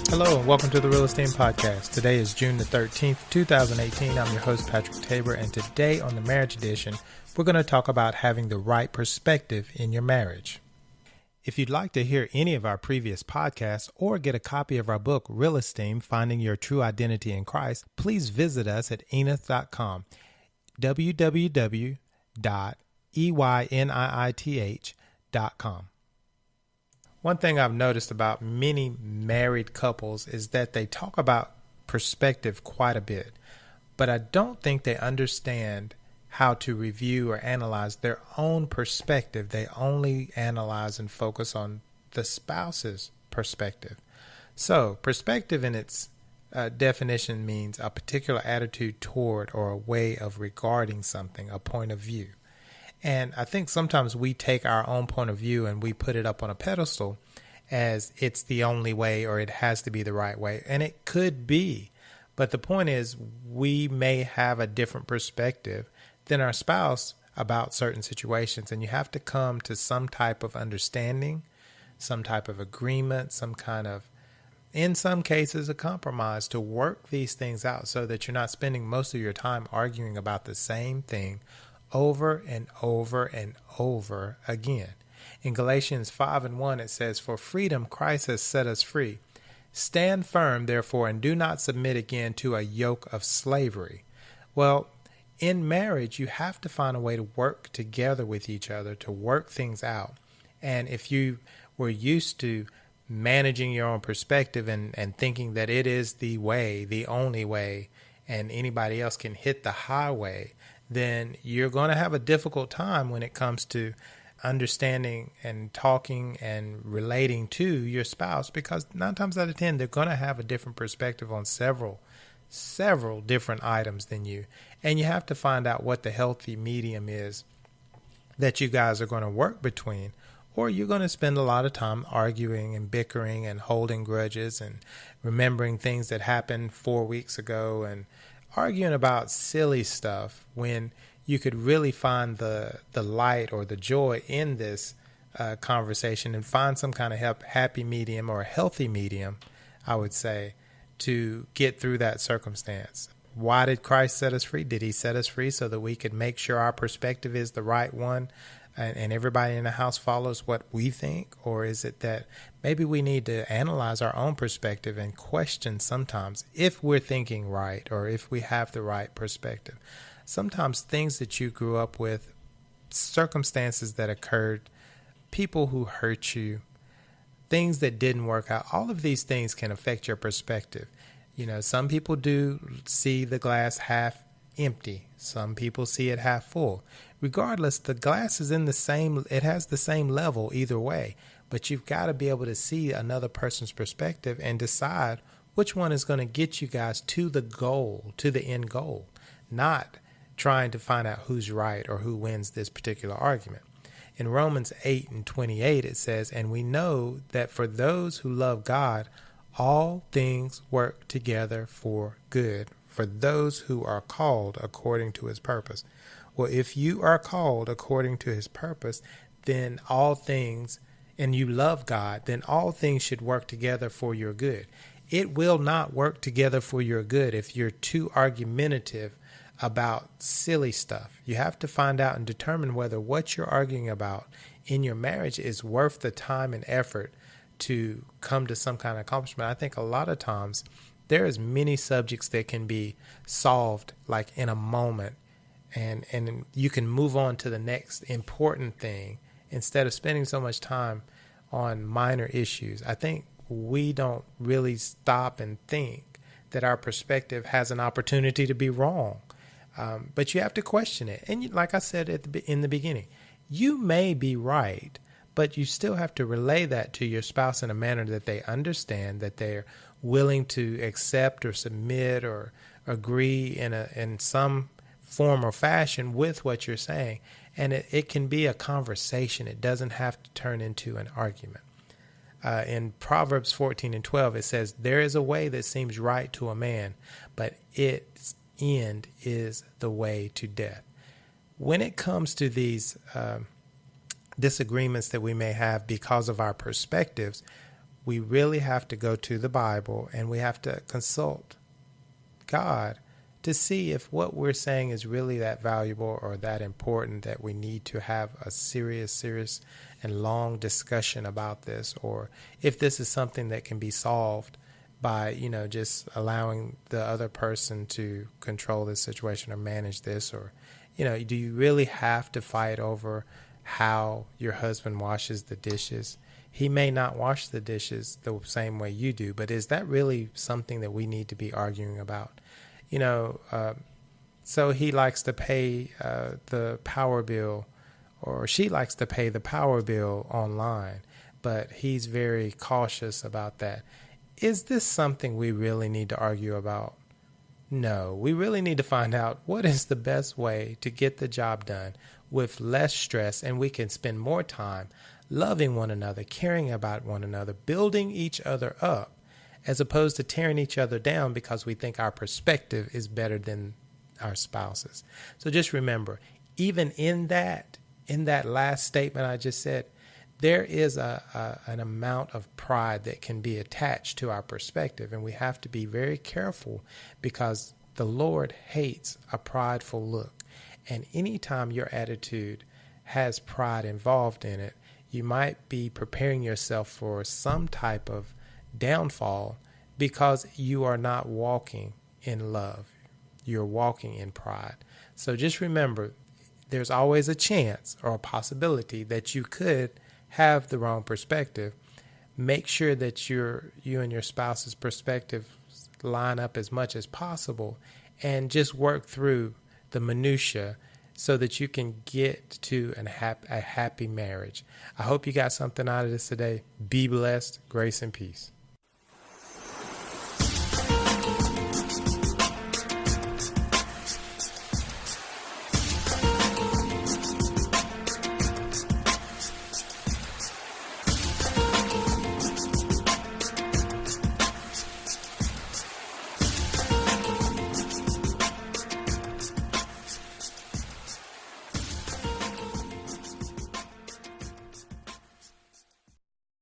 Hello and welcome to the Real-Esteem podcast. Today is June the 13th, 2018. I'm your host, Patrick Tabor, and today on the Marriage Edition, we're going to talk about having the right perspective in your marriage. If you'd like to hear any of our previous podcasts or get a copy of our book, Real-Esteem, Finding Your True Identity in Christ, please visit us at enith.com, www.eyniith.com. One thing I've noticed about many married couples is that they talk about perspective quite a bit, but I don't think they understand how to review or analyze their own perspective. They only analyze and focus on the spouse's perspective. So perspective in its definition means a particular attitude toward or a way of regarding something, a point of view. And I think sometimes we take our own point of view and we put it up on a pedestal as it's the only way or it has to be the right way. And it could be. But the point is, we may have a different perspective than our spouse about certain situations. And you have to come to some type of understanding, some type of agreement, some kind of, in some cases, a compromise to work these things out so that you're not spending most of your time arguing about the same thing over and over and over again. In Galatians 5:1, it says, "For freedom Christ has set us free. Stand firm, therefore, and do not submit again to a yoke of slavery." Well, in marriage, you have to find a way to work together with each other, to work things out. And if you were used to managing your own perspective and thinking that it is the way, the only way, and anybody else can hit the highway, then you're going to have a difficult time when it comes to understanding and talking and relating to your spouse, because 9 times out of 10, they're going to have a different perspective on several different items than you. And you have to find out what the healthy medium is that you guys are going to work between, or you're going to spend a lot of time arguing and bickering and holding grudges and remembering things that happened 4 weeks ago and arguing about silly stuff when you could really find the light or the joy in this conversation and find some kind of happy medium or a healthy medium, I would say, to get through that circumstance. Why did Christ set us free? Did he set us free so that we could make sure our perspective is the right one and everybody in the house follows what we think? Or is it that maybe we need to analyze our own perspective and question sometimes if we're thinking right or if we have the right perspective? Sometimes things that you grew up with, circumstances that occurred, people who hurt you, things that didn't work out, all of these things can affect your perspective. You know, some people do see the glass half empty. Some people see it half full. Regardless, the glass is it has the same level either way, but you've got to be able to see another person's perspective and decide which one is going to get you guys to the goal, to the end goal, not trying to find out who's right or who wins this particular argument. In Romans 8:28, it says, "And we know that for those who love God, all things work together for good, for those who are called according to his purpose." Well, if you are called according to his purpose, then all things, and you love God, then all things should work together for your good. It will not work together for your good if you're too argumentative about silly stuff. You have to find out and determine whether what you're arguing about in your marriage is worth the time and effort to come to some kind of accomplishment. I think a lot of times there is many subjects that can be solved like in a moment, and you can move on to the next important thing instead of spending so much time on minor issues. I think we don't really stop and think that our perspective has an opportunity to be wrong. But you have to question it. And like I said in the beginning, you may be right, but you still have to relay that to your spouse in a manner that they understand, that they're willing to accept or submit or agree in some form or fashion with what you're saying. And it can be a conversation. It doesn't have to turn into an argument. In Proverbs 14:12, it says, "There is a way that seems right to a man, but its end is the way to death." When it comes to these disagreements that we may have because of our perspectives, we really have to go to the Bible and we have to consult God to see if what we're saying is really that valuable or that important that we need to have a serious and long discussion about this, or if this is something that can be solved by, just allowing the other person to control this situation or manage this, or, do you really have to fight over how your husband washes the dishes? He may not wash the dishes the same way you do, but is that really something that we need to be arguing about? So he likes to pay the power bill, or she likes to pay the power bill online, but he's very cautious about that. Is this something we really need to argue about? No, we really need to find out what is the best way to get the job done with less stress, and we can spend more time loving one another, caring about one another, building each other up, as opposed to tearing each other down because we think our perspective is better than our spouse's. So just remember, even in that last statement I just said, there is an amount of pride that can be attached to our perspective, and we have to be very careful because the Lord hates a prideful look. And anytime your attitude has pride involved in it, you might be preparing yourself for some type of downfall because you are not walking in love. You're walking in pride. So just remember, there's always a chance or a possibility that you could have the wrong perspective. Make sure that you and your spouse's perspective line up as much as possible, and just work through the minutia so that you can get to a happy marriage. I hope you got something out of this today. Be blessed. Grace and peace.